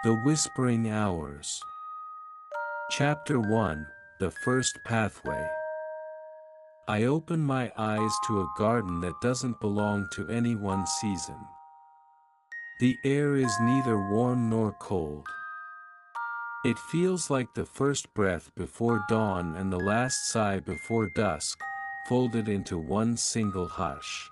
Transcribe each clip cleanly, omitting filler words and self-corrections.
The Whispering Hours. Chapter 1, The First Pathway. I open my eyes to a garden that doesn't belong to any one season. The air is neither warm nor cold. It feels like the first breath before dawn and the last sigh before dusk, folded into one single hush.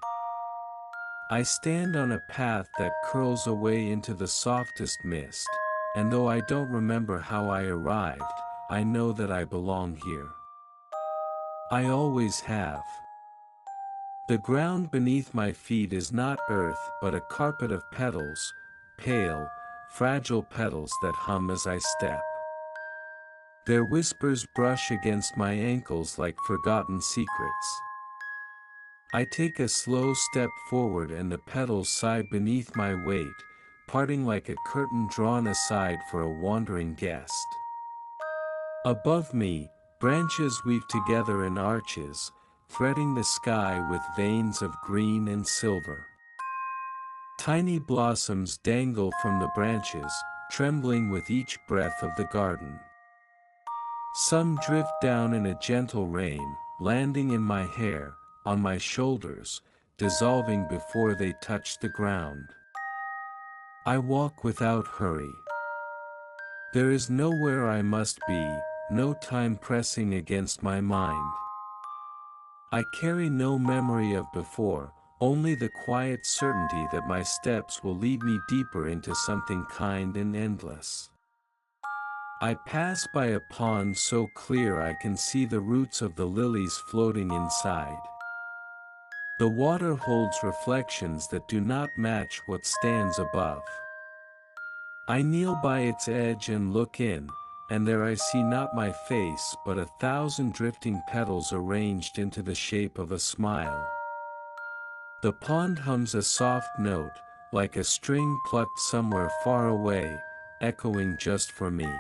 I stand on a path that curls away into the softest mist, and though I don't remember how I arrived, I know that I belong here. I always have. The ground beneath my feet is not earth but a carpet of petals, pale, fragile petals that hum as I step. Their whispers brush against my ankles like forgotten secrets. I take a slow step forward and the petals sigh beneath my weight, parting like a curtain drawn aside for a wandering guest. Above me, branches weave together in arches, threading the sky with veins of green and silver. Tiny blossoms dangle from the branches, trembling with each breath of the garden. Some drift down in a gentle rain, landing in my hair, on my shoulders, dissolving before they touch the ground. I walk without hurry. There is nowhere I must be, no time pressing against my mind. I carry no memory of before, only the quiet certainty that my steps will lead me deeper into something kind and endless. I pass by a pond so clear I can see the roots of the lilies floating inside. The water holds reflections that do not match what stands above. I kneel by its edge and look in, and there I see not my face but 1,000 drifting petals arranged into the shape of a smile. The pond hums a soft note, like a string plucked somewhere far away, echoing just for me.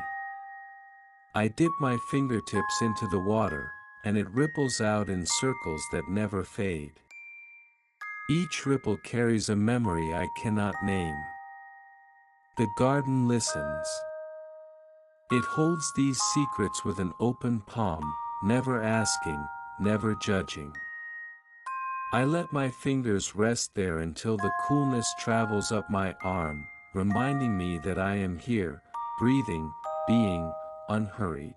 I dip my fingertips into the water, and it ripples out in circles that never fade. Each ripple carries a memory I cannot name. The garden listens. It holds these secrets with an open palm, never asking, never judging. I let my fingers rest there until the coolness travels up my arm, reminding me that I am here, breathing, being, unhurried.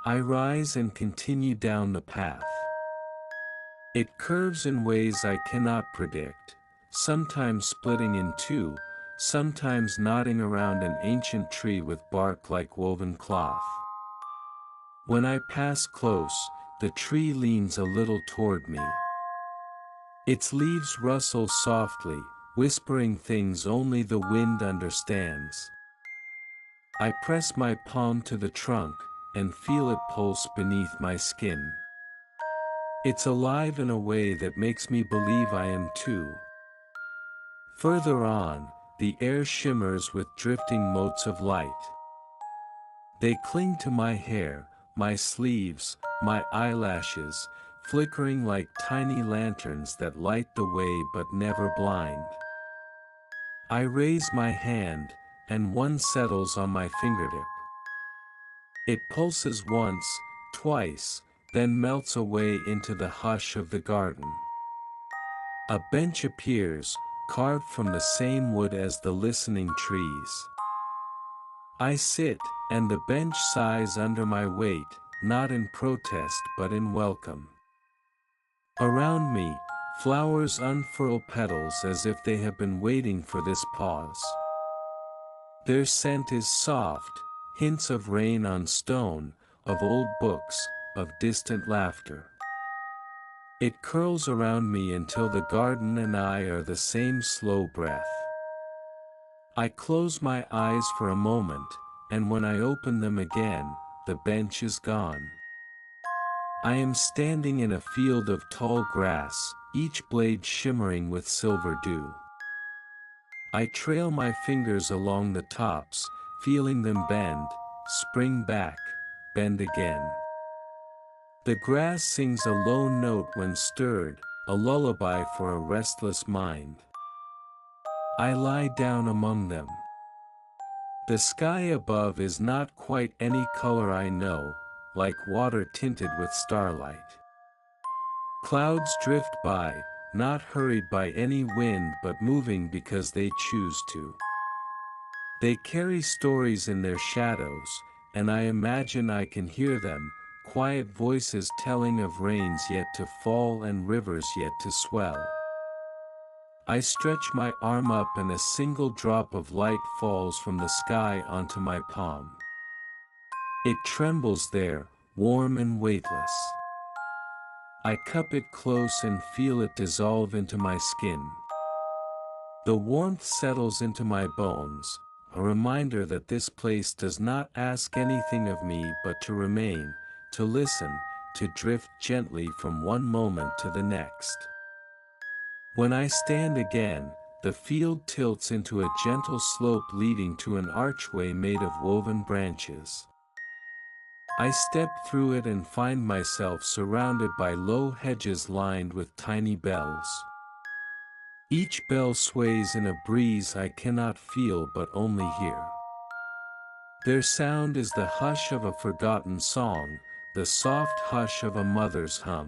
I rise and continue down the path. It curves in ways I cannot predict, sometimes splitting in two, sometimes knotting around an ancient tree with bark like woven cloth. When I pass close, the tree leans a little toward me. Its leaves rustle softly, whispering things only the wind understands. I press my palm to the trunk, and feel it pulse beneath my skin. It's alive in a way that makes me believe I am too. Further on, the air shimmers with drifting motes of light. They cling to my hair, my sleeves, my eyelashes, flickering like tiny lanterns that light the way but never blind. I raise my hand, and one settles on my fingertip. It pulses once, twice, then melts away into the hush of the garden. A bench appears, carved from the same wood as the listening trees. I sit, and the bench sighs under my weight, not in protest but in welcome. Around me, flowers unfurl petals as if they have been waiting for this pause. Their scent is soft, hints of rain on stone, of old books, of distant laughter. It curls around me until the garden and I are the same slow breath. I close my eyes for a moment, and when I open them again, the bench is gone. I am standing in a field of tall grass, each blade shimmering with silver dew. I trail my fingers along the tops, feeling them bend, spring back, bend again. The grass sings a low note when stirred, a lullaby for a restless mind. I lie down among them. The sky above is not quite any color I know, like water tinted with starlight. Clouds drift by, not hurried by any wind but moving because they choose to. They carry stories in their shadows, and I imagine I can hear them, quiet voices telling of rains yet to fall and rivers yet to swell. I stretch my arm up and a single drop of light falls from the sky onto my palm. It trembles there, warm and weightless. I cup it close and feel it dissolve into my skin. The warmth settles into my bones, a reminder that this place does not ask anything of me but to remain, to listen, to drift gently from one moment to the next. When I stand again, the field tilts into a gentle slope leading to an archway made of woven branches. I step through it and find myself surrounded by low hedges lined with tiny bells. Each bell sways in a breeze I cannot feel but only hear. Their sound is the hush of a forgotten song, the soft hush of a mother's hum.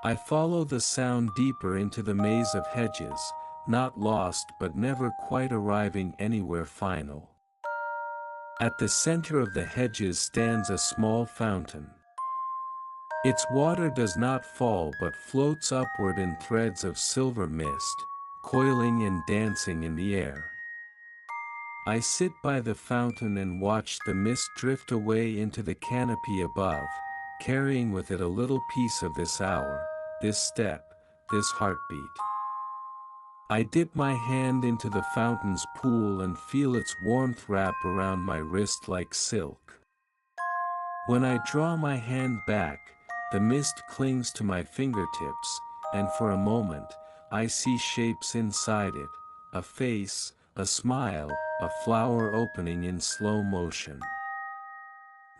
I follow the sound deeper into the maze of hedges, not lost but never quite arriving anywhere final. At the center of the hedges stands a small fountain. Its water does not fall but floats upward in threads of silver mist, coiling and dancing in the air. I sit by the fountain and watch the mist drift away into the canopy above, carrying with it a little piece of this hour, this step, this heartbeat. I dip my hand into the fountain's pool and feel its warmth wrap around my wrist like silk. When I draw my hand back, the mist clings to my fingertips, and for a moment, I see shapes inside it, a face, a smile, a flower opening in slow motion.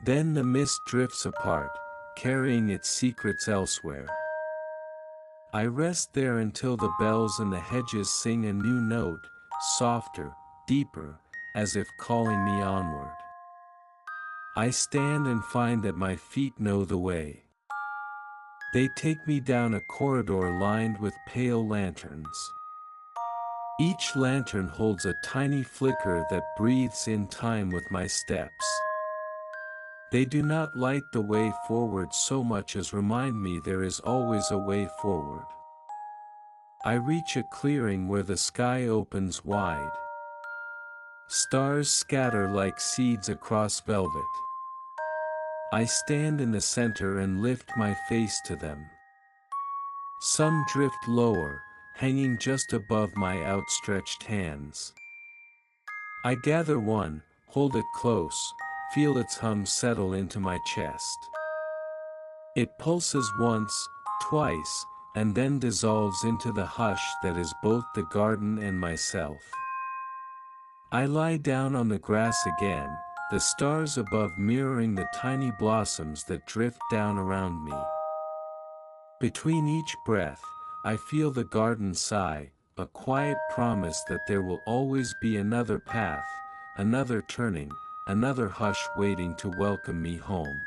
Then the mist drifts apart, carrying its secrets elsewhere. I rest there until the bells in the hedges sing a new note, softer, deeper, as if calling me onward. I stand and find that my feet know the way. They take me down a corridor lined with pale lanterns. Each lantern holds a tiny flicker that breathes in time with my steps. They do not light the way forward so much as remind me there is always a way forward. I reach a clearing where the sky opens wide. Stars scatter like seeds across velvet. I stand in the center and lift my face to them. Some drift lower, hanging just above my outstretched hands. I gather one, hold it close, feel its hum settle into my chest. It pulses once, twice, and then dissolves into the hush that is both the garden and myself. I lie down on the grass again, the stars above mirroring the tiny blossoms that drift down around me. Between each breath, I feel the garden sigh, a quiet promise that there will always be another path, another turning, another hush waiting to welcome me home.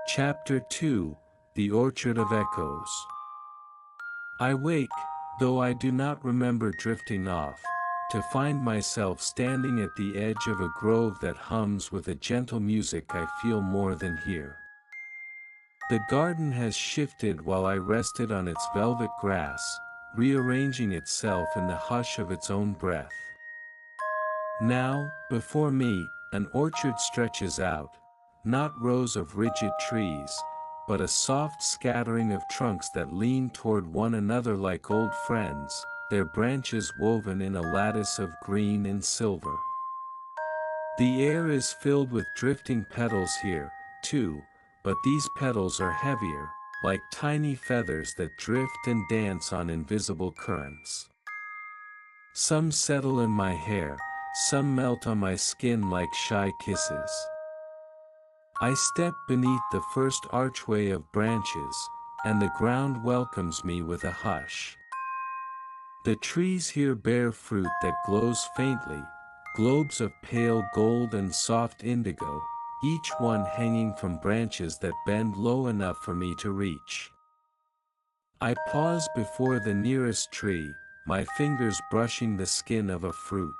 Chapter 2, The Orchard of Echoes. I wake, though I do not remember drifting off, to find myself standing at the edge of a grove that hums with a gentle music I feel more than hear. The garden has shifted while I rested on its velvet grass, rearranging itself in the hush of its own breath. Now, before me, an orchard stretches out, not rows of rigid trees, but a soft scattering of trunks that lean toward one another like old friends, their branches woven in a lattice of green and silver. The air is filled with drifting petals here, too, but these petals are heavier, like tiny feathers that drift and dance on invisible currents. Some settle in my hair, some melt on my skin like shy kisses. I step beneath the first archway of branches, and the ground welcomes me with a hush. The trees here bear fruit that glows faintly, globes of pale gold and soft indigo, each one hanging from branches that bend low enough for me to reach. I pause before the nearest tree, my fingers brushing the skin of a fruit.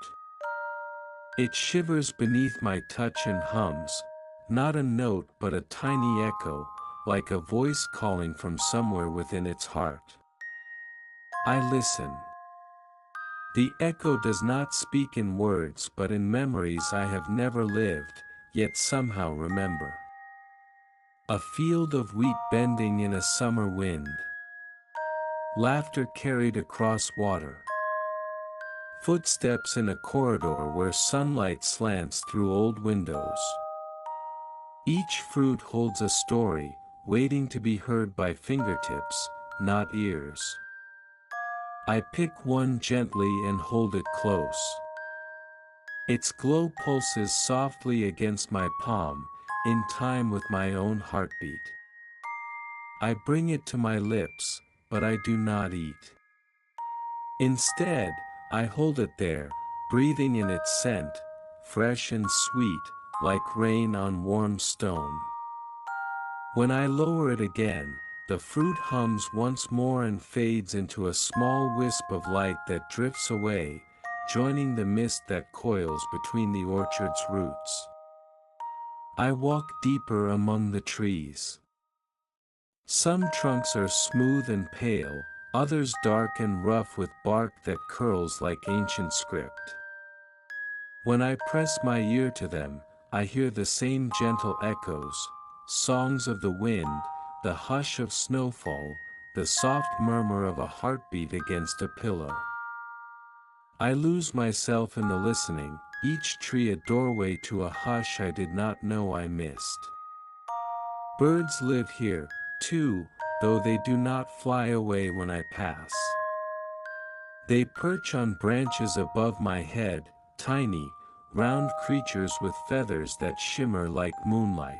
It shivers beneath my touch and hums, not a note but a tiny echo, like a voice calling from somewhere within its heart. I listen. The echo does not speak in words but in memories I have never lived, yet somehow remember. A field of wheat bending in a summer wind. Laughter carried across water. Footsteps in a corridor where sunlight slants through old windows. Each fruit holds a story, waiting to be heard by fingertips, not ears. I pick one gently and hold it close. Its glow pulses softly against my palm, in time with my own heartbeat. I bring it to my lips, but I do not eat. Instead, I hold it there, breathing in its scent, fresh and sweet, like rain on warm stone. When I lower it again, the fruit hums once more and fades into a small wisp of light that drifts away, joining the mist that coils between the orchard's roots. I walk deeper among the trees. Some trunks are smooth and pale, others dark and rough with bark that curls like ancient script. When I press my ear to them, I hear the same gentle echoes, songs of the wind, the hush of snowfall, the soft murmur of a heartbeat against a pillow. I lose myself in the listening, each tree a doorway to a hush I did not know I missed. Birds live here, too, though they do not fly away when I pass. They perch on branches above my head, tiny, round creatures with feathers that shimmer like moonlight.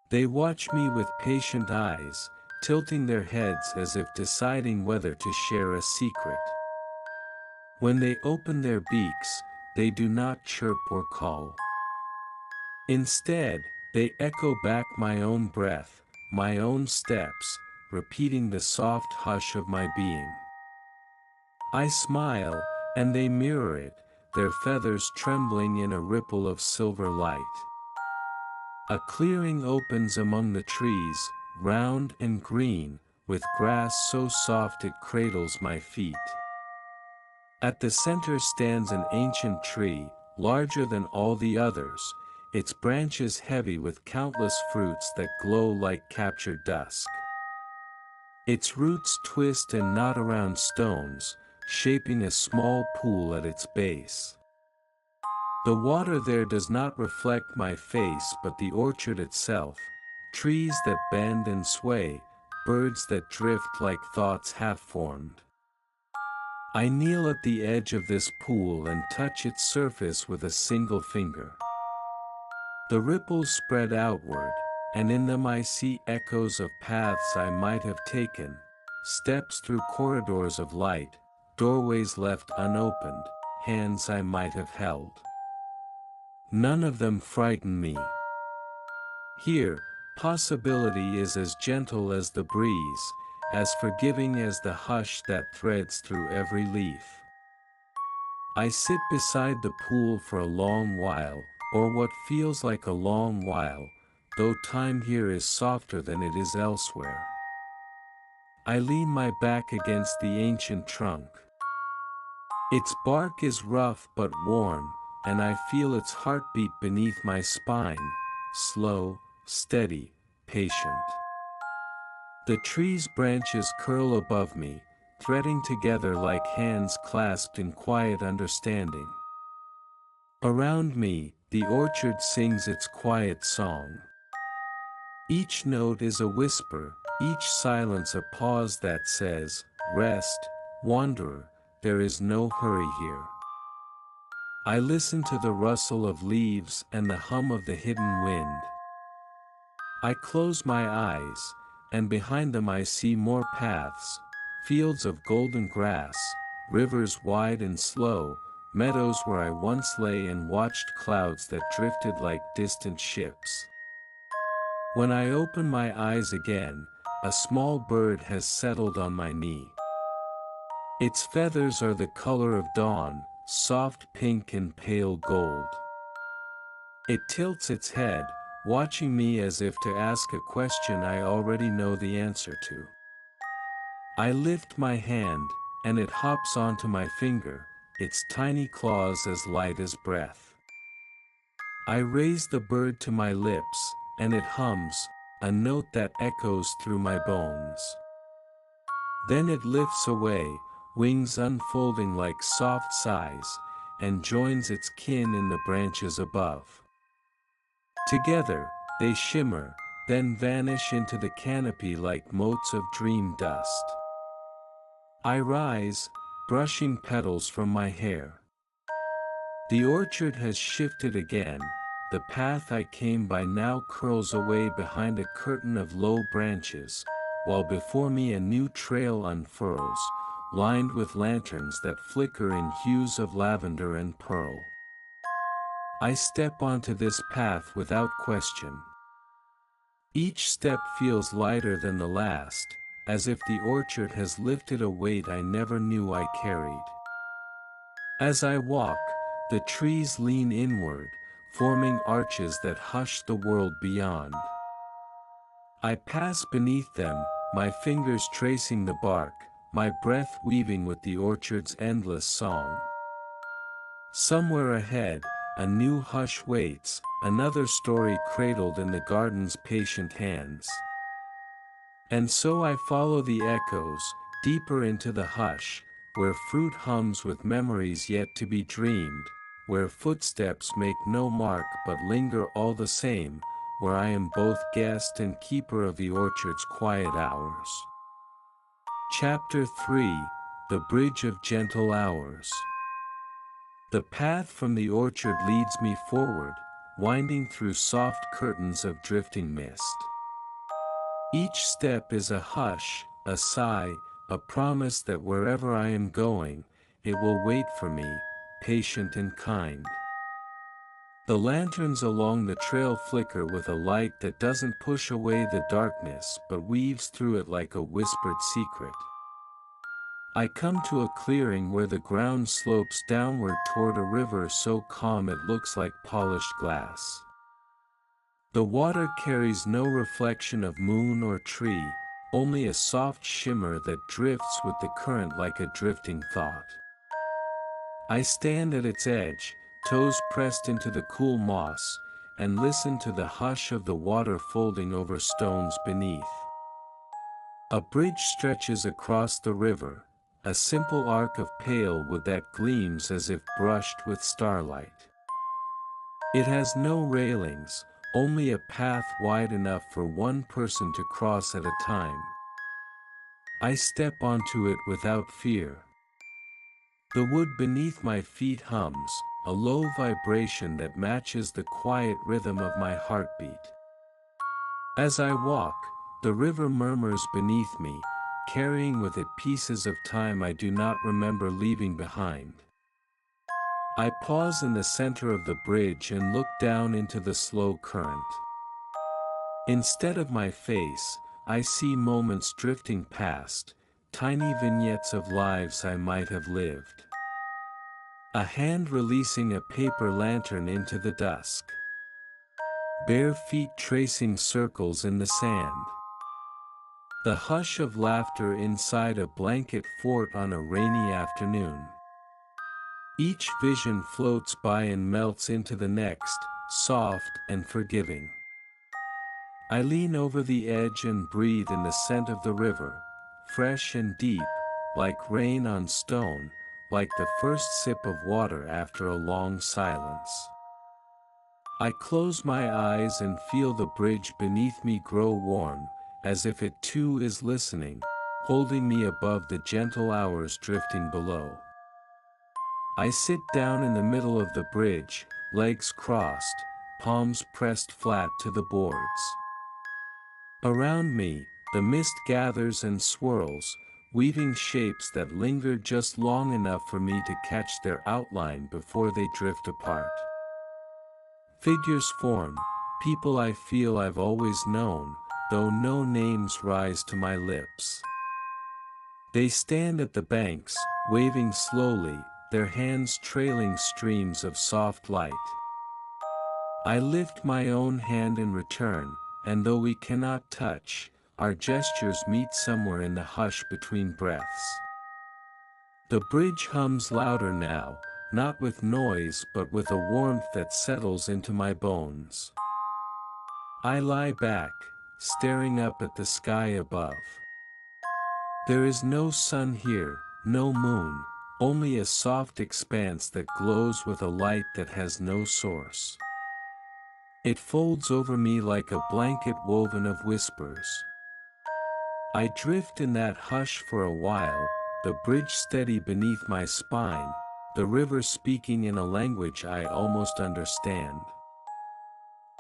They watch me with patient eyes, tilting their heads as if deciding whether to share a secret. When they open their beaks, they do not chirp or call. Instead, they echo back my own breath, my own steps, repeating the soft hush of my being. I smile, and they mirror it, their feathers trembling in a ripple of silver light. A clearing opens among the trees, round and green, with grass so soft it cradles my feet. At the center stands an ancient tree, larger than all the others, its branches heavy with countless fruits that glow like captured dusk. Its roots twist and knot around stones, shaping a small pool at its base. The water there does not reflect my face but the orchard itself, trees that bend and sway, birds that drift like thoughts half-formed. I kneel at the edge of this pool and touch its surface with a single finger. The ripples spread outward, and in them I see echoes of paths I might have taken, steps through corridors of light, doorways left unopened, hands I might have held. None of them frighten me. Here, possibility is as gentle as the breeze, as forgiving as the hush that threads through every leaf. I sit beside the pool for a long while, or what feels like a long while, though time here is softer than it is elsewhere. I lean my back against the ancient trunk. Its bark is rough but warm, and I feel its heartbeat beneath my spine, slow, steady, patient. The tree's branches curl above me, threading together like hands clasped in quiet understanding. Around me, the orchard sings its quiet song. Each note is a whisper, each silence a pause that says, "Rest, wanderer, there is no hurry here." I listen to the rustle of leaves and the hum of the hidden wind. I close my eyes, and behind them I see more paths, fields of golden grass, rivers wide and slow, meadows where I once lay and watched clouds that drifted like distant ships. When I open my eyes again, a small bird has settled on my knee. Its feathers are the color of dawn, soft pink and pale gold. It tilts its head, watching me as if to ask a question I already know the answer to. I lift my hand, and it hops onto my finger, its tiny claws as light as breath. I raise the bird to my lips, and it hums, a note that echoes through my bones. Then it lifts away, wings unfolding like soft sighs, and joins its kin in the branches above. Together, they shimmer, then vanish into the canopy like motes of dream dust. I rise, brushing petals from my hair. The orchard has shifted again, the path I came by now curls away behind a curtain of low branches, while before me a new trail unfurls, lined with lanterns that flicker in hues of lavender and pearl. I step onto this path without question. Each step feels lighter than the last, as if the orchard has lifted a weight I never knew I carried. As I walk, the trees lean inward, forming arches that hush the world beyond. I pass beneath them, my fingers tracing the bark, my breath weaving with the orchard's endless song. Somewhere ahead, a new hush waits, another story cradled in the garden's patient hands. And so I follow the echoes, deeper into the hush, where fruit hums with memories yet to be dreamed, where footsteps make no mark but linger all the same, where I am both guest and keeper of the orchard's quiet hours. Chapter 3: The Bridge of Gentle Hours. The path from the orchard leads me forward, winding through soft curtains of drifting mist. Each step is a hush, a sigh, a promise that wherever I am going, it will wait for me, patient and kind. The lanterns along the trail flicker with a light that doesn't push away the darkness but weaves through it like a whispered secret. I come to a clearing where the ground slopes downward toward a river so calm it looks like polished glass. The water carries no reflection of moon or tree, only a soft shimmer that drifts with the current like a drifting thought. I stand at its edge, toes pressed into the cool moss, and listen to the hush of the water folding over stones beneath. A bridge stretches across the river, a simple arc of pale wood that gleams as if brushed with starlight. It has no railings, only a path wide enough for one person to cross at a time. I step onto it without fear. The wood beneath my feet hums, a low vibration that matches the quiet rhythm of my heartbeat. As I walk, the river murmurs beneath me, carrying with it pieces of time I do not remember leaving behind. I pause in the center of the bridge and look down into the slow current. Instead of my face, I see moments drifting past, tiny vignettes of lives I might have lived. A hand releasing a paper lantern into the dusk. Bare feet tracing circles in the sand. The hush of laughter inside a blanket fort on a rainy afternoon. Each vision floats by and melts into the next, soft and forgiving. I lean over the edge and breathe in the scent of the river, fresh and deep, like rain on stone, like the first sip of water after a long silence. I close my eyes and feel the bridge beneath me grow warm, as if it too is listening, holding me above the gentle hours drifting below. I sit down in the middle of the bridge, legs crossed, palms pressed flat to the boards. Around me, the mist gathers and swirls, weaving shapes that linger just long enough for me to catch their outline before they drift apart. Figures form, people I feel I've always known, though no names rise to my lips. They stand at the banks, waving slowly, their hands trailing streams of soft light. I lift my own hand in return, and though we cannot touch, our gestures meet somewhere in the hush between breaths. The bridge hums louder now, not with noise but with a warmth that settles into my bones. I lie back, staring up at the sky above. There is no sun here, no moon, only a soft expanse that glows with a light that has no source. It folds over me like a blanket woven of whispers. I drift in that hush for a while, the bridge steady beneath my spine, the river speaking in a language I almost understand.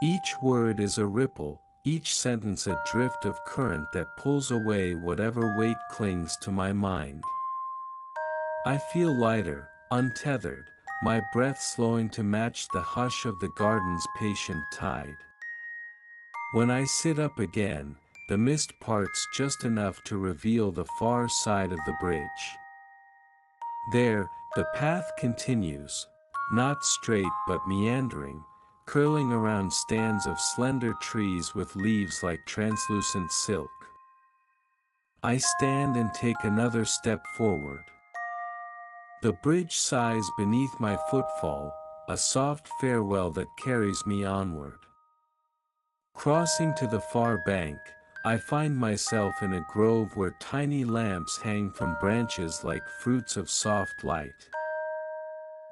Each word is a ripple, each sentence a drift of current that pulls away whatever weight clings to my mind. I feel lighter, untethered, my breath slowing to match the hush of the garden's patient tide. When I sit up again, the mist parts just enough to reveal the far side of the bridge. There, the path continues, not straight but meandering, curling around stands of slender trees with leaves like translucent silk. I stand and take another step forward. The bridge sighs beneath my footfall, a soft farewell that carries me onward. Crossing to the far bank, I find myself in a grove where tiny lamps hang from branches like fruits of soft light.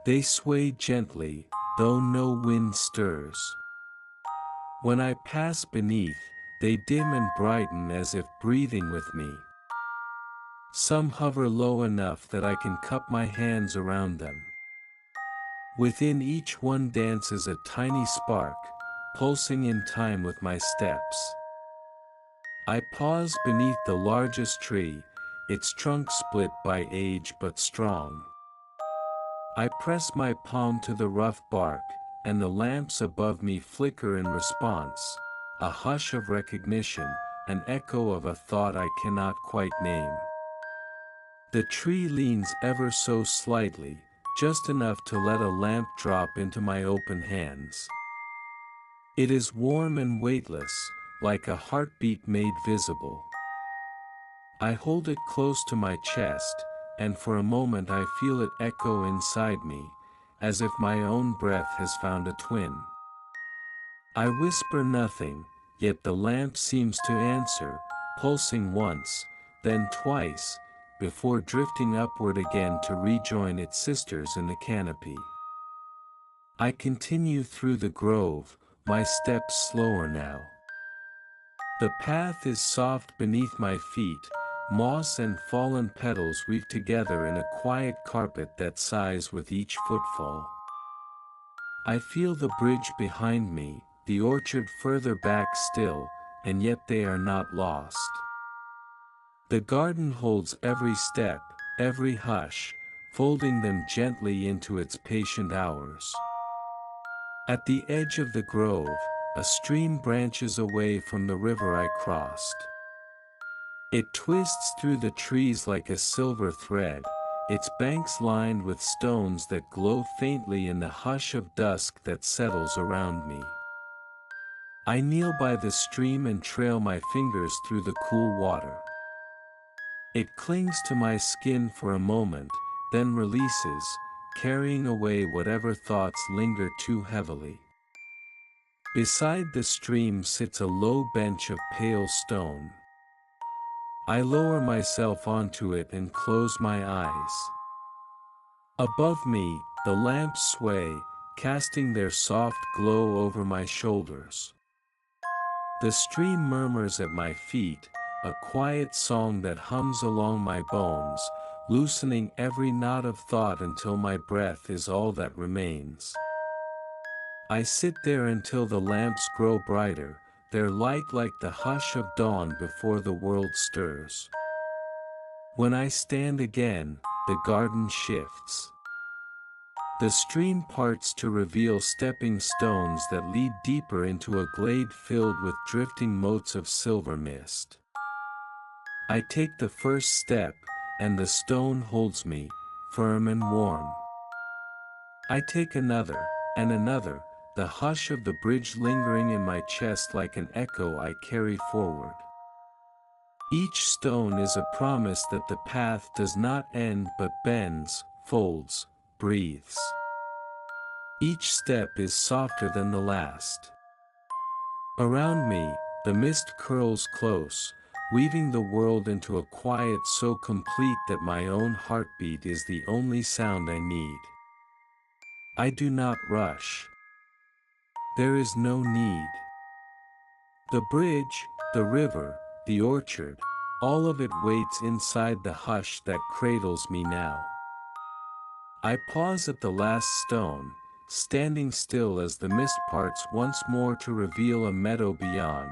They sway gently, though no wind stirs. When I pass beneath, they dim and brighten as if breathing with me. Some hover low enough that I can cup my hands around them. Within each one dances a tiny spark, pulsing in time with my steps. I pause beneath the largest tree, its trunk split by age but strong. I press my palm to the rough bark, and the lamps above me flicker in response, a hush of recognition, an echo of a thought I cannot quite name. The tree leans ever so slightly, just enough to let a lamp drop into my open hands. It is warm and weightless, like a heartbeat made visible. I hold it close to my chest, and for a moment I feel it echo inside me, as if my own breath has found a twin. I whisper nothing, yet the lamp seems to answer, pulsing once, then twice, before drifting upward again to rejoin its sisters in the canopy. I continue through the grove, my steps slower now. The path is soft beneath my feet, moss and fallen petals weave together in a quiet carpet that sighs with each footfall. I feel the bridge behind me, the orchard further back still, and yet they are not lost. The garden holds every step, every hush, folding them gently into its patient hours. At the edge of the grove, a stream branches away from the river I crossed. It twists through the trees like a silver thread, its banks lined with stones that glow faintly in the hush of dusk that settles around me. I kneel by the stream and trail my fingers through the cool water. It clings to my skin for a moment, then releases, carrying away whatever thoughts linger too heavily. Beside the stream sits a low bench of pale stone. I lower myself onto it and close my eyes. Above me, the lamps sway, casting their soft glow over my shoulders. The stream murmurs at my feet, a quiet song that hums along my bones, loosening every knot of thought until my breath is all that remains. I sit there until the lamps grow brighter, their light like the hush of dawn before the world stirs. When I stand again, the garden shifts. The stream parts to reveal stepping stones that lead deeper into a glade filled with drifting motes of silver mist. I take the first step, and the stone holds me, firm and warm. I take another, and another, the hush of the bridge lingering in my chest like an echo I carry forward. Each stone is a promise that the path does not end but bends, folds, breathes. Each step is softer than the last. Around me, the mist curls close, weaving the world into a quiet so complete that my own heartbeat is the only sound I need. I do not rush. There is no need. The bridge, the river, the orchard, all of it waits inside the hush that cradles me now. I pause at the last stone, standing still as the mist parts once more to reveal a meadow beyond,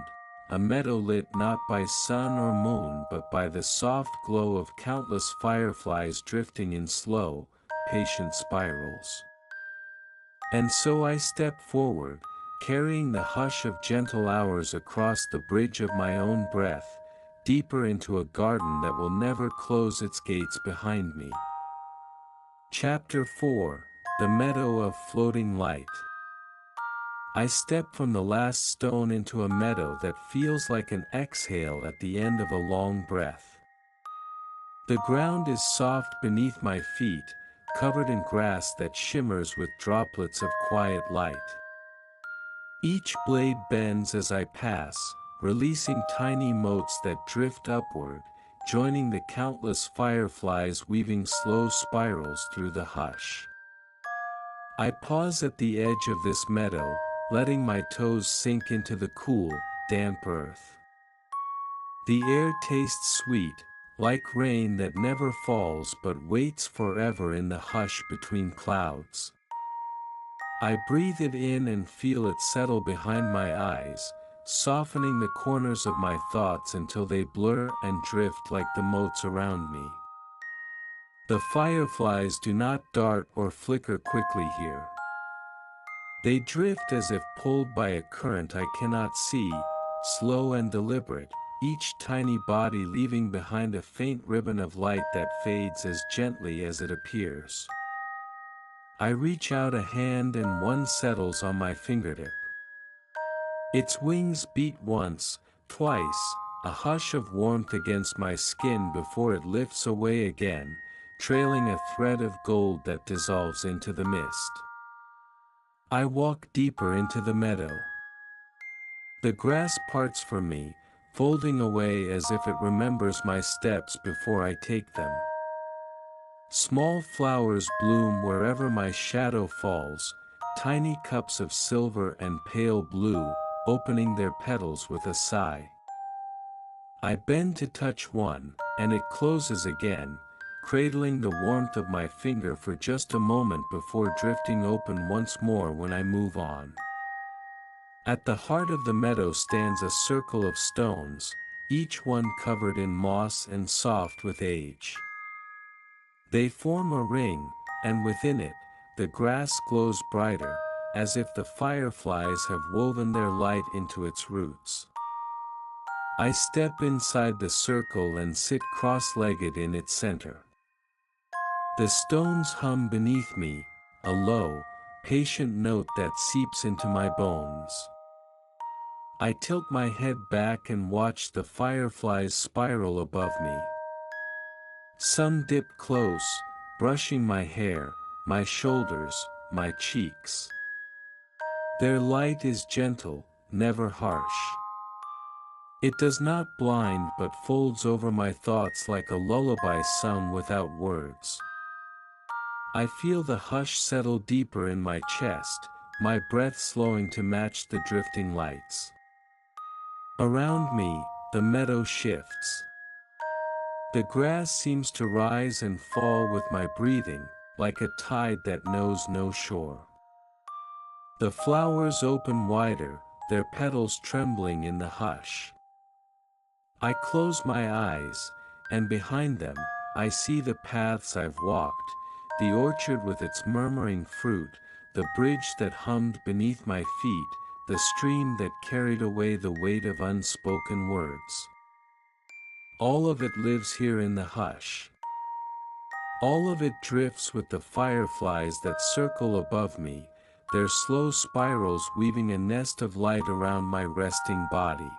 a meadow lit not by sun or moon but by the soft glow of countless fireflies drifting in slow, patient spirals. And so I step forward, carrying the hush of gentle hours across the bridge of my own breath, deeper into a garden that will never close its gates behind me. Chapter 4: The Meadow of Floating Light. I step from the last stone into a meadow that feels like an exhale at the end of a long breath. The ground is soft beneath my feet, covered in grass that shimmers with droplets of quiet light. Each blade bends as I pass, releasing tiny motes that drift upward, joining the countless fireflies weaving slow spirals through the hush. I pause at the edge of this meadow, letting my toes sink into the cool, damp earth. The air tastes sweet, like rain that never falls but waits forever in the hush between clouds. I breathe it in and feel it settle behind my eyes, softening the corners of my thoughts until they blur and drift like the motes around me. The fireflies do not dart or flicker quickly here. They drift as if pulled by a current I cannot see, slow and deliberate, each tiny body leaving behind a faint ribbon of light that fades as gently as it appears. I reach out a hand and one settles on my fingertip. Its wings beat once, twice, a hush of warmth against my skin before it lifts away again, trailing a thread of gold that dissolves into the mist. I walk deeper into the meadow. The grass parts for me, folding away as if it remembers my steps before I take them. Small flowers bloom wherever my shadow falls, tiny cups of silver and pale blue, opening their petals with a sigh. I bend to touch one, and it closes again, cradling the warmth of my finger for just a moment before drifting open once more when I move on. At the heart of the meadow stands a circle of stones, each one covered in moss and soft with age. They form a ring, and within it, the grass glows brighter, as if the fireflies have woven their light into its roots. I step inside the circle and sit cross-legged in its center. The stones hum beneath me, a low, patient note that seeps into my bones. I tilt my head back and watch the fireflies spiral above me. Some dip close, brushing my hair, my shoulders, my cheeks. Their light is gentle, never harsh. It does not blind but folds over my thoughts like a lullaby sung without words. I feel the hush settle deeper in my chest, my breath slowing to match the drifting lights. Around me, the meadow shifts. The grass seems to rise and fall with my breathing, like a tide that knows no shore. The flowers open wider, their petals trembling in the hush. I close my eyes, and behind them, I see the paths I've walked, the orchard with its murmuring fruit, the bridge that hummed beneath my feet, the stream that carried away the weight of unspoken words. All of it lives here in the hush. All of it drifts with the fireflies that circle above me, their slow spirals weaving a nest of light around my resting body.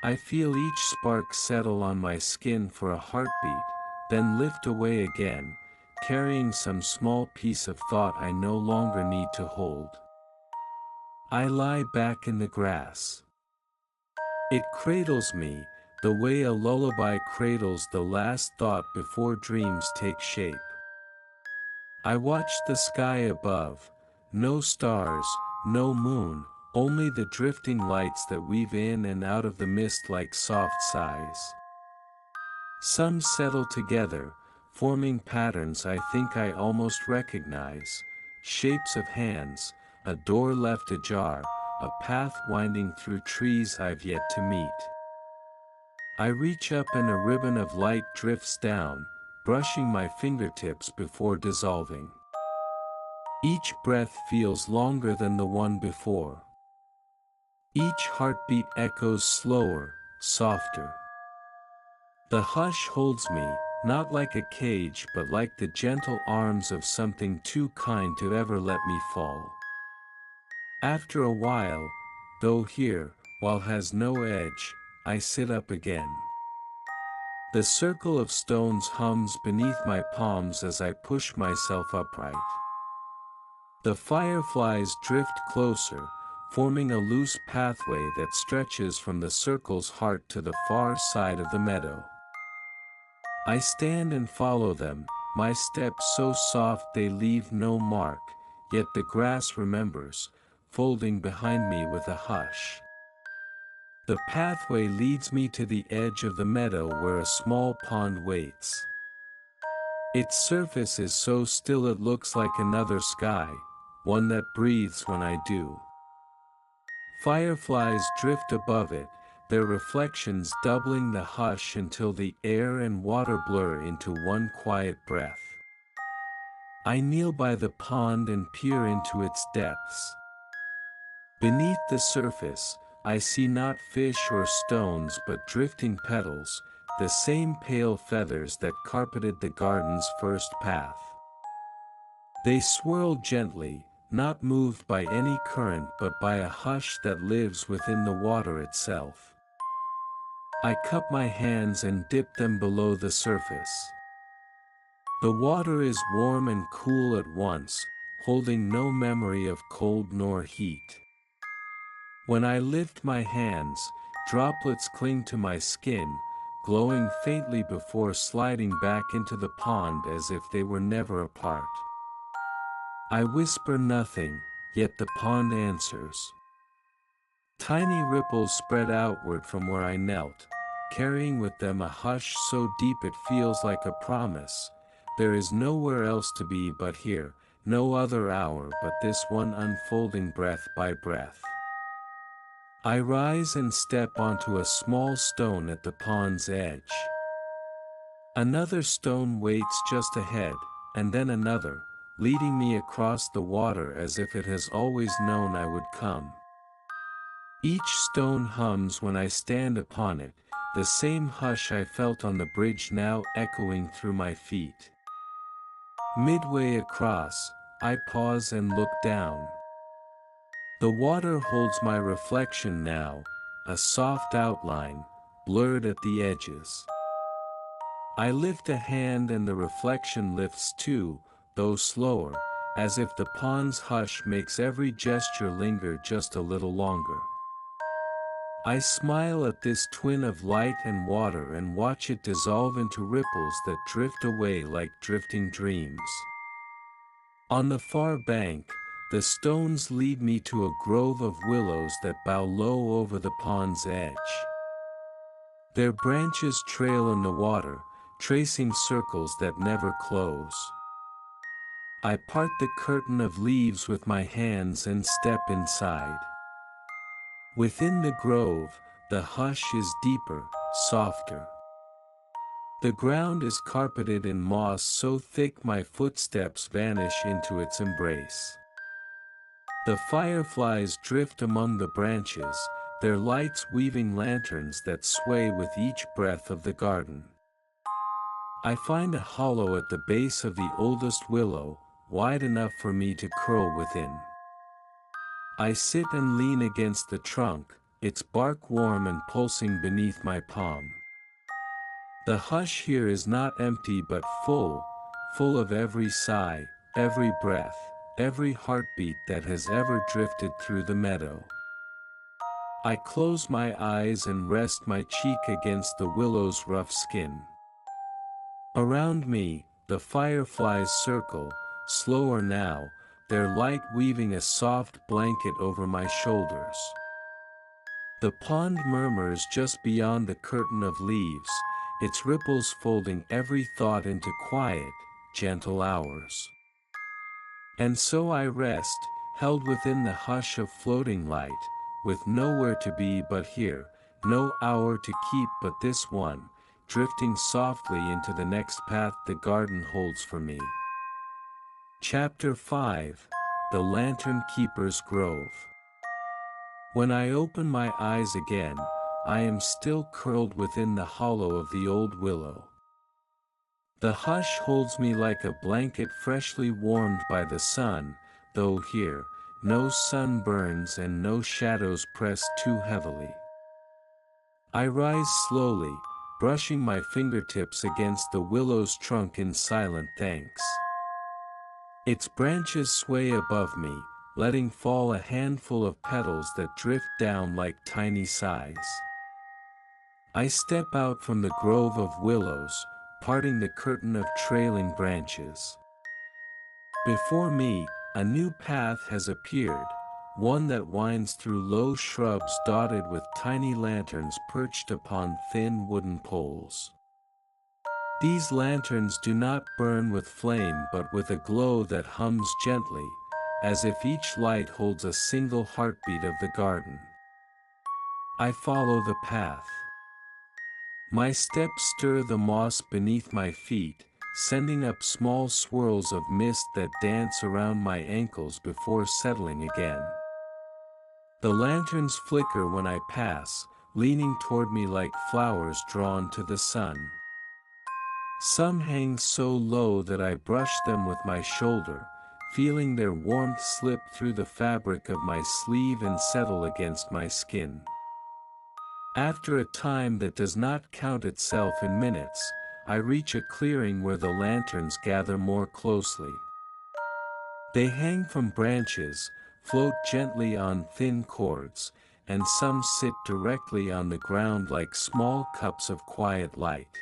I feel each spark settle on my skin for a heartbeat, then lift away again, carrying some small piece of thought I no longer need to hold. I lie back in the grass. It cradles me, the way a lullaby cradles the last thought before dreams take shape. I watch the sky above, no stars, no moon, only the drifting lights that weave in and out of the mist like soft sighs. Some settle together, forming patterns I think I almost recognize, shapes of hands, a door left ajar, a path winding through trees I've yet to meet. I reach up and a ribbon of light drifts down, brushing my fingertips before dissolving. Each breath feels longer than the one before. Each heartbeat echoes slower, softer. The hush holds me, not like a cage but like the gentle arms of something too kind to ever let me fall. After a while, though here, while has no edge, I sit up again. The circle of stones hums beneath my palms as I push myself upright. The fireflies drift closer, forming a loose pathway that stretches from the circle's heart to the far side of the meadow. I stand and follow them, my steps so soft they leave no mark, yet the grass remembers, folding behind me with a hush. The pathway leads me to the edge of the meadow where a small pond waits. Its surface is so still it looks like another sky, one that breathes when I do. Fireflies drift above it, their reflections doubling the hush until the air and water blur into one quiet breath. I kneel by the pond and peer into its depths. Beneath the surface, I see not fish or stones but drifting petals, the same pale feathers that carpeted the garden's first path. They swirl gently, not moved by any current but by a hush that lives within the water itself. I cup my hands and dip them below the surface. The water is warm and cool at once, holding no memory of cold nor heat. When I lift my hands, droplets cling to my skin, glowing faintly before sliding back into the pond as if they were never apart. I whisper nothing, yet the pond answers. Tiny ripples spread outward from where I knelt, carrying with them a hush so deep it feels like a promise. There is nowhere else to be but here, no other hour but this one unfolding breath by breath. I rise and step onto a small stone at the pond's edge. Another stone waits just ahead, and then another, leading me across the water as if it has always known I would come. Each stone hums when I stand upon it, the same hush I felt on the bridge now echoing through my feet. Midway across, I pause and look down. The water holds my reflection now, a soft outline, blurred at the edges. I lift a hand and the reflection lifts too, though slower, as if the pond's hush makes every gesture linger just a little longer. I smile at this twin of light and water and watch it dissolve into ripples that drift away like drifting dreams. On the far bank, the stones lead me to a grove of willows that bow low over the pond's edge. Their branches trail in the water, tracing circles that never close. I part the curtain of leaves with my hands and step inside. Within the grove, the hush is deeper, softer. The ground is carpeted in moss so thick my footsteps vanish into its embrace. The fireflies drift among the branches, their lights weaving lanterns that sway with each breath of the garden. I find a hollow at the base of the oldest willow, wide enough for me to curl within. I sit and lean against the trunk, its bark warm and pulsing beneath my palm. The hush here is not empty but full of every sigh, every breath, every heartbeat that has ever drifted through the meadow. I close my eyes and rest my cheek against the willow's rough skin. Around me, the fireflies circle, slower now, their light weaving a soft blanket over my shoulders. The pond murmurs just beyond the curtain of leaves, its ripples folding every thought into quiet, gentle hours. And so I rest, held within the hush of floating light, with nowhere to be but here, no hour to keep but this one, drifting softly into the next path the garden holds for me. Chapter 5: The Lantern Keeper's Grove. When I open my eyes again, I am still curled within the hollow of the old willow. The hush holds me like a blanket freshly warmed by the sun, though here, no sun burns and no shadows press too heavily. I rise slowly, brushing my fingertips against the willow's trunk in silent thanks. Its branches sway above me, letting fall a handful of petals that drift down like tiny sighs. I step out from the grove of willows, parting the curtain of trailing branches. Before me, a new path has appeared, one that winds through low shrubs dotted with tiny lanterns perched upon thin wooden poles. These lanterns do not burn with flame but with a glow that hums gently, as if each light holds a single heartbeat of the garden. I follow the path. My steps stir the moss beneath my feet, sending up small swirls of mist that dance around my ankles before settling again. The lanterns flicker when I pass, leaning toward me like flowers drawn to the sun. Some hang so low that I brush them with my shoulder, feeling their warmth slip through the fabric of my sleeve and settle against my skin. After a time that does not count itself in minutes, I reach a clearing where the lanterns gather more closely. They hang from branches, float gently on thin cords, and some sit directly on the ground like small cups of quiet light.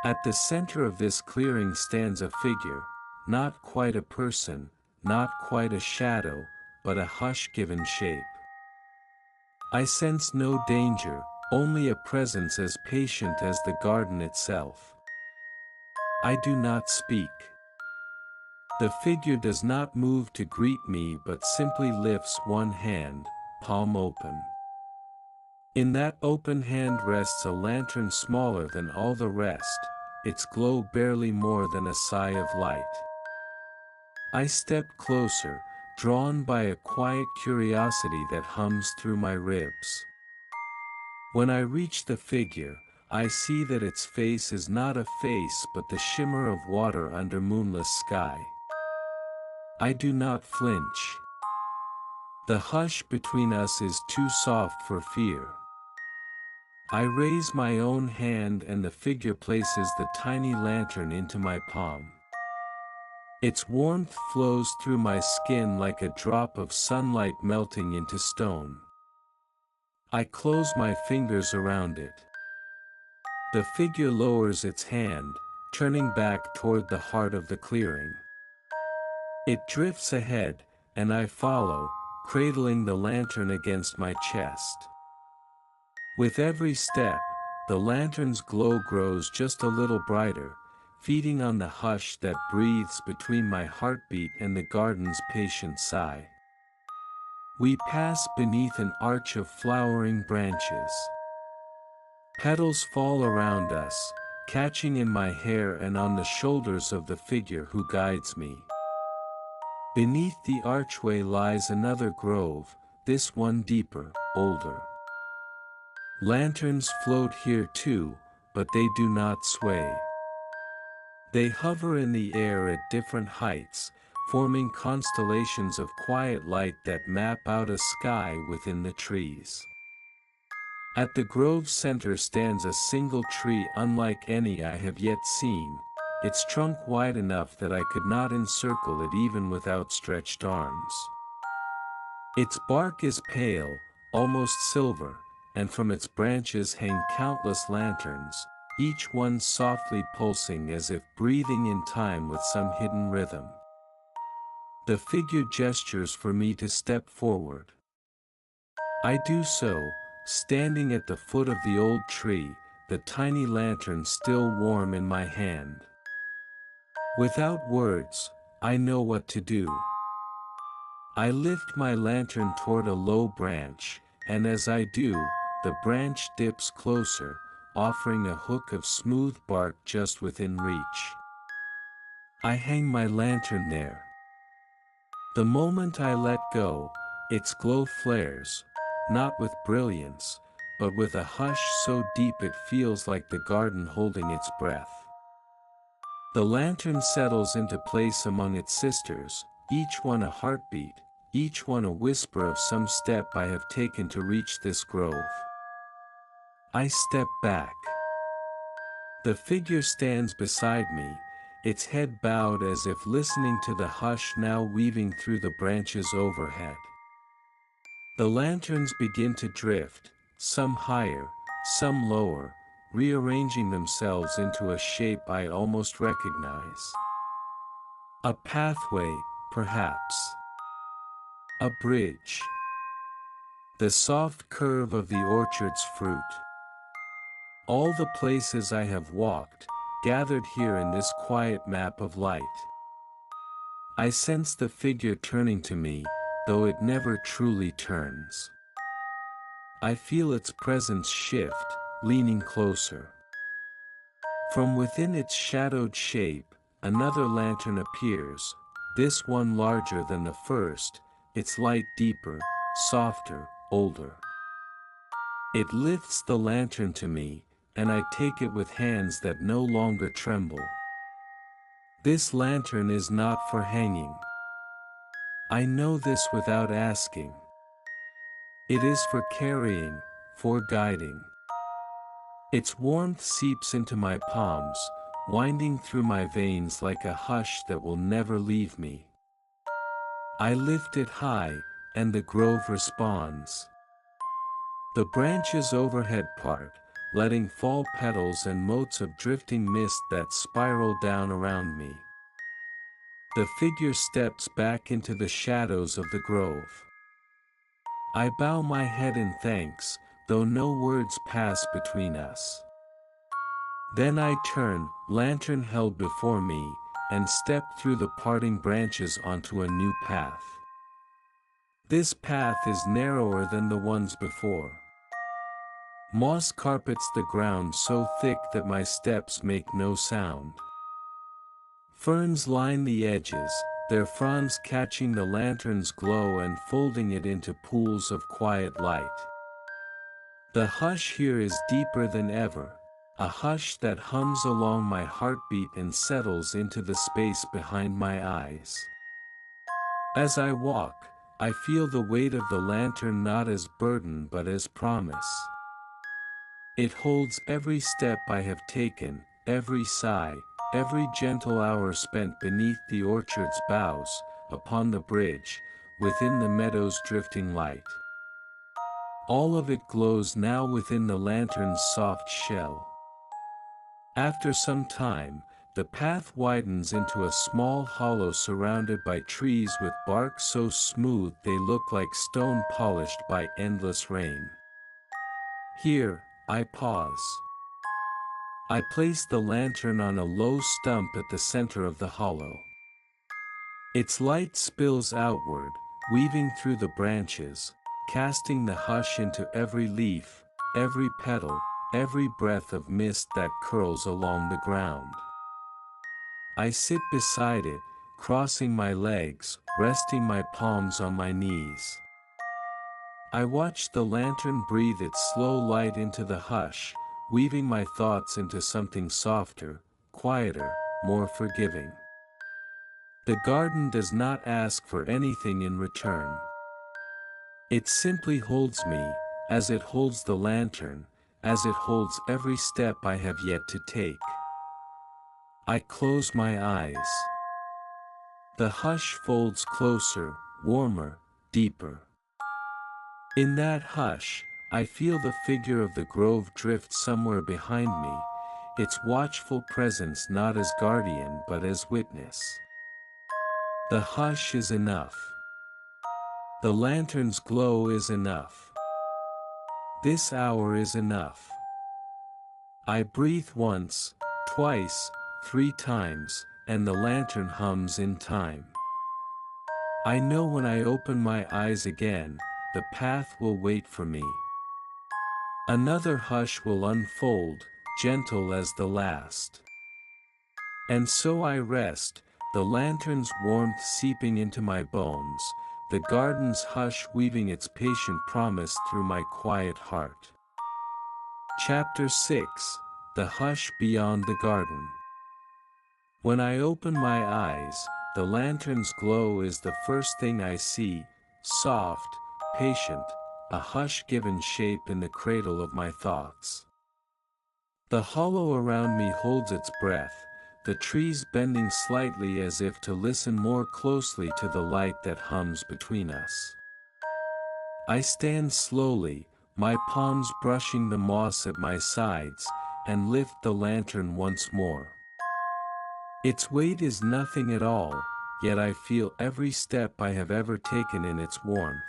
At the center of this clearing stands a figure, not quite a person, not quite a shadow, but a hush-given shape. I sense no danger, only a presence as patient as the garden itself. I do not speak. The figure does not move to greet me but simply lifts one hand, palm open. In that open hand rests a lantern smaller than all the rest, its glow barely more than a sigh of light. I step closer, drawn by a quiet curiosity that hums through my ribs. When I reach the figure, I see that its face is not a face but the shimmer of water under moonless sky. I do not flinch. The hush between us is too soft for fear. I raise my own hand and the figure places the tiny lantern into my palm. Its warmth flows through my skin like a drop of sunlight melting into stone. I close my fingers around it. The figure lowers its hand, turning back toward the heart of the clearing. It drifts ahead, and I follow, cradling the lantern against my chest. With every step, the lantern's glow grows just a little brighter, feeding on the hush that breathes between my heartbeat and the garden's patient sigh. We pass beneath an arch of flowering branches. Petals fall around us, catching in my hair and on the shoulders of the figure who guides me. Beneath the archway lies another grove, this one deeper, older. Lanterns float here too, but they do not sway. They hover in the air at different heights, forming constellations of quiet light that map out a sky within the trees. At the grove's center stands a single tree unlike any I have yet seen, its trunk wide enough that I could not encircle it even with outstretched arms. Its bark is pale, almost silver, and from its branches hang countless lanterns, each one softly pulsing as if breathing in time with some hidden rhythm. The figure gestures for me to step forward. I do so, standing at the foot of the old tree, the tiny lantern still warm in my hand. Without words, I know what to do. I lift my lantern toward a low branch, and as I do, the branch dips closer, offering a hook of smooth bark just within reach. I hang my lantern there. The moment I let go, its glow flares, not with brilliance, but with a hush so deep it feels like the garden holding its breath. The lantern settles into place among its sisters, each one a heartbeat, each one a whisper of some step I have taken to reach this grove. I step back. The figure stands beside me, its head bowed as if listening to the hush now weaving through the branches overhead. The lanterns begin to drift, some higher, some lower, rearranging themselves into a shape I almost recognize. A pathway, perhaps. A bridge. The soft curve of the orchard's fruit. All the places I have walked, gathered here in this quiet map of light. I sense the figure turning to me, though it never truly turns. I feel its presence shift, leaning closer. From within its shadowed shape, another lantern appears, this one larger than the first, its light deeper, softer, older. It lifts the lantern to me, and I take it with hands that no longer tremble. This lantern is not for hanging. I know this without asking. It is for carrying, for guiding. Its warmth seeps into my palms, winding through my veins like a hush that will never leave me. I lift it high, and the grove responds. The branches overhead part, letting fall petals and motes of drifting mist that spiral down around me. The figure steps back into the shadows of the grove. I bow my head in thanks, though no words pass between us. Then I turn, lantern held before me, and step through the parting branches onto a new path. This path is narrower than the ones before. Moss carpets the ground so thick that my steps make no sound. Ferns line the edges, their fronds catching the lantern's glow and folding it into pools of quiet light. The hush here is deeper than ever, a hush that hums along my heartbeat and settles into the space behind my eyes. As I walk, I feel the weight of the lantern not as burden but as promise. It holds every step I have taken, every sigh, every gentle hour spent beneath the orchard's boughs, upon the bridge, within the meadow's drifting light. All of it glows now within the lantern's soft shell. After some time, the path widens into a small hollow surrounded by trees with bark so smooth they look like stone polished by endless rain. Here, I pause. I place the lantern on a low stump at the center of the hollow. Its light spills outward, weaving through the branches, casting the hush into every leaf, every petal, every breath of mist that curls along the ground. I sit beside it, crossing my legs, resting my palms on my knees. I watch the lantern breathe its slow light into the hush, weaving my thoughts into something softer, quieter, more forgiving. The garden does not ask for anything in return. It simply holds me, as it holds the lantern, as it holds every step I have yet to take. I close my eyes. The hush folds closer, warmer, deeper. In that hush, I feel the figure of the grove drift somewhere behind me, its watchful presence not as guardian but as witness. The hush is enough. The lantern's glow is enough. This hour is enough. I breathe once, twice, 3 times, and the lantern hums in time. I know when I open my eyes again, the path will wait for me. Another hush will unfold, gentle as the last. And so I rest, the lantern's warmth seeping into my bones, the garden's hush weaving its patient promise through my quiet heart. Chapter 6: The Hush Beyond the Garden. When I open my eyes, the lantern's glow is the first thing I see, soft, patient, a hush given shape in the cradle of my thoughts. The hollow around me holds its breath, the trees bending slightly as if to listen more closely to the light that hums between us. I stand slowly, my palms brushing the moss at my sides, and lift the lantern once more. Its weight is nothing at all, yet I feel every step I have ever taken in its warmth.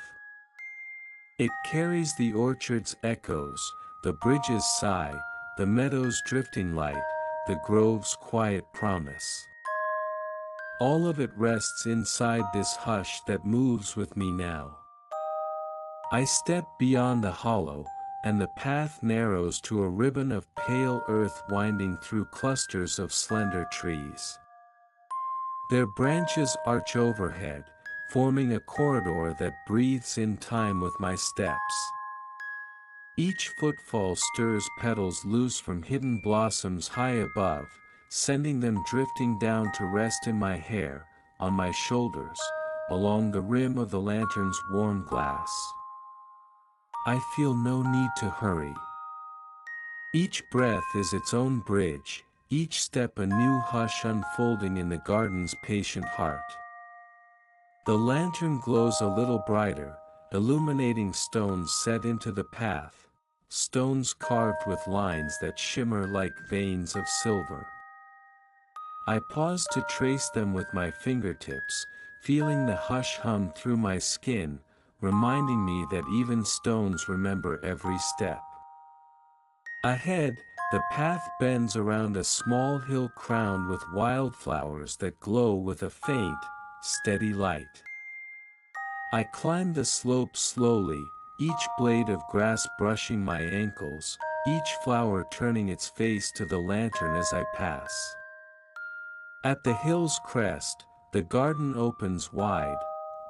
It carries the orchard's echoes, the bridge's sigh, the meadow's drifting light, the grove's quiet promise. All of it rests inside this hush that moves with me now. I step beyond the hollow, and the path narrows to a ribbon of pale earth winding through clusters of slender trees. Their branches arch overhead, forming a corridor that breathes in time with my steps. Each footfall stirs petals loose from hidden blossoms high above, sending them drifting down to rest in my hair, on my shoulders, along the rim of the lantern's warm glass. I feel no need to hurry. Each breath is its own bridge, each step a new hush unfolding in the garden's patient heart. The lantern glows a little brighter, illuminating stones set into the path, stones carved with lines that shimmer like veins of silver. I pause to trace them with my fingertips, feeling the hush hum through my skin, reminding me that even stones remember every step. Ahead, the path bends around a small hill crowned with wildflowers that glow with a faint, steady light. I climb the slope slowly, each blade of grass brushing my ankles, each flower turning its face to the lantern as I pass. At the hill's crest, the garden opens wide,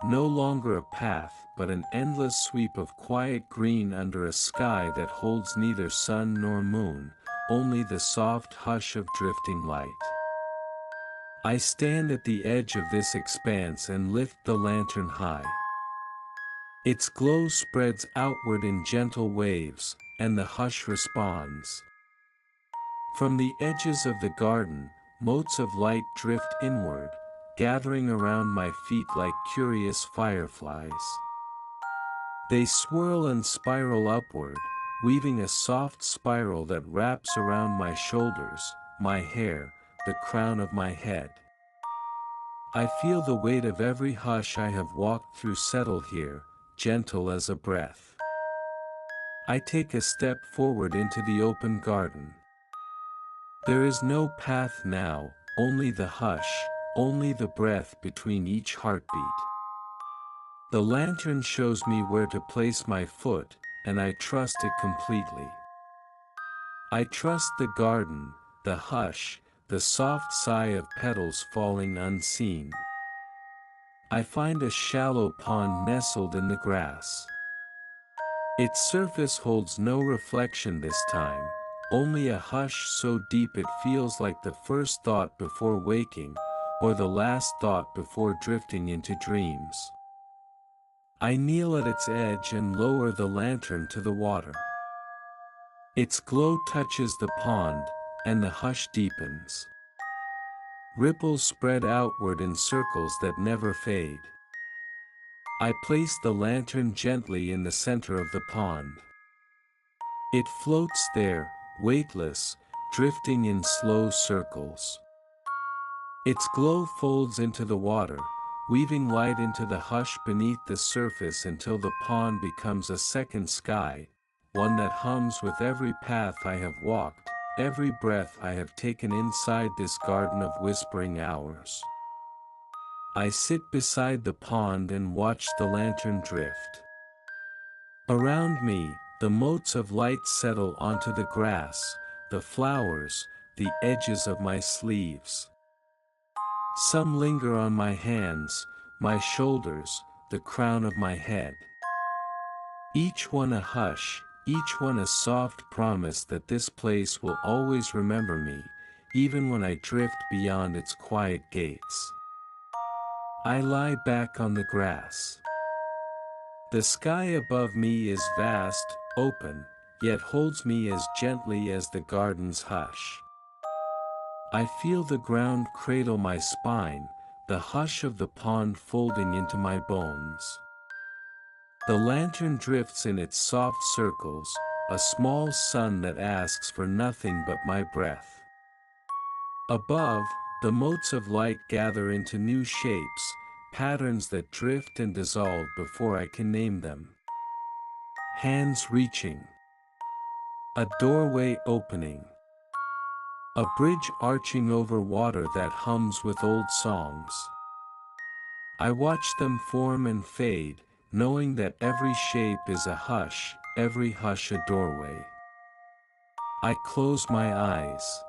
no longer a path but an endless sweep of quiet green under a sky that holds neither sun nor moon, only the soft hush of drifting light. I stand at the edge of this expanse and lift the lantern high. Its glow spreads outward in gentle waves, and the hush responds. From the edges of the garden, motes of light drift inward, gathering around my feet like curious fireflies. They swirl and spiral upward, weaving a soft spiral that wraps around my shoulders, my hair, the crown of my head. I feel the weight of every hush I have walked through settle here, gentle as a breath. I take a step forward into the open garden. There is no path now, only the hush, only the breath between each heartbeat. The lantern shows me where to place my foot, and I trust it completely. I trust the garden, the hush, the soft sigh of petals falling unseen. I find a shallow pond nestled in the grass. Its surface holds no reflection this time, only a hush so deep it feels like the first thought before waking, or the last thought before drifting into dreams. I kneel at its edge and lower the lantern to the water. Its glow touches the pond, and the hush deepens. Ripples spread outward in circles that never fade. I place the lantern gently in the center of the pond. It floats there, weightless, drifting in slow circles. Its glow folds into the water, weaving light into the hush beneath the surface until the pond becomes a second sky, one that hums with every path I have walked, every breath I have taken inside this garden of whispering hours. I sit beside the pond and watch the lantern drift. Around me, the motes of light settle onto the grass, the flowers, the edges of my sleeves. Some linger on my hands, my shoulders, the crown of my head. Each one a hush, each one a soft promise that this place will always remember me, even when I drift beyond its quiet gates. I lie back on the grass. The sky above me is vast, open, yet holds me as gently as the garden's hush. I feel the ground cradle my spine, the hush of the pond folding into my bones. The lantern drifts in its soft circles, a small sun that asks for nothing but my breath. Above, the motes of light gather into new shapes, patterns that drift and dissolve before I can name them. Hands reaching. A doorway opening. A bridge arching over water that hums with old songs. I watch them form and fade, knowing that every shape is a hush, every hush a doorway. I close my eyes.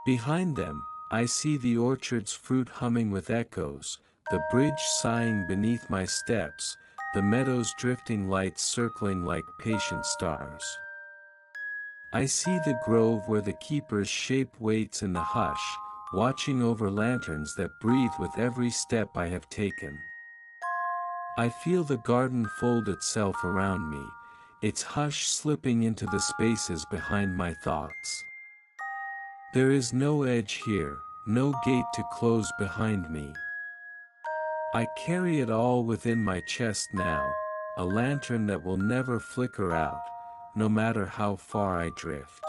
Behind them, I see the orchard's fruit humming with echoes, the bridge sighing beneath my steps, the meadow's drifting lights circling like patient stars. I see the grove where the keeper's shape waits in the hush, watching over lanterns that breathe with every step I have taken. I feel the garden fold itself around me, its hush slipping into the spaces behind my thoughts. There is no edge here, no gate to close behind me. I carry it all within my chest now, a lantern that will never flicker out, no matter how far I drift.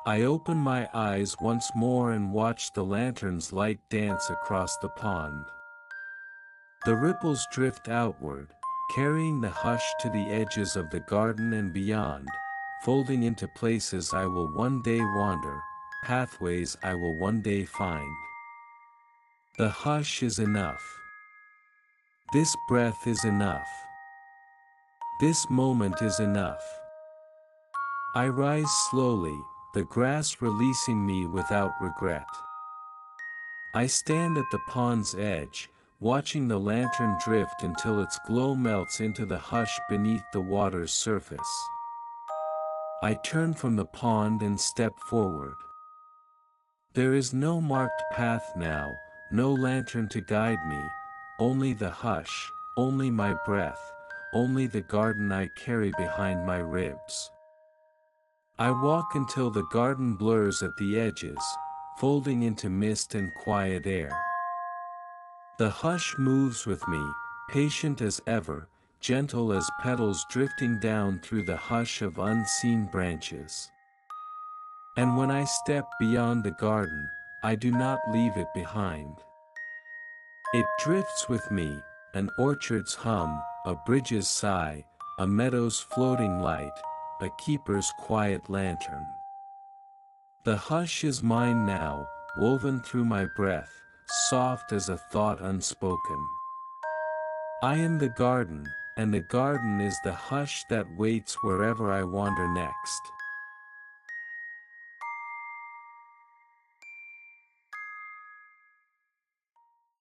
I open my eyes once more and watch the lantern's light dance across the pond. The ripples drift outward, carrying the hush to the edges of the garden and beyond, folding into places I will one day wander, pathways I will one day find. The hush is enough. This breath is enough. This moment is enough. I rise slowly, the grass releasing me without regret. I stand at the pond's edge, watching the lantern drift until its glow melts into the hush beneath the water's surface. I turn from the pond and step forward. There is no marked path now, no lantern to guide me, only the hush, only my breath, only the garden I carry behind my ribs. I walk until the garden blurs at the edges, folding into mist and quiet air. The hush moves with me, patient as ever, gentle as petals drifting down through the hush of unseen branches. And when I step beyond the garden, I do not leave it behind. It drifts with me, an orchard's hum, a bridge's sigh, a meadow's floating light, a keeper's quiet lantern. The hush is mine now, woven through my breath, soft as a thought unspoken. I am the garden, and the garden is the hush that waits wherever I wander next.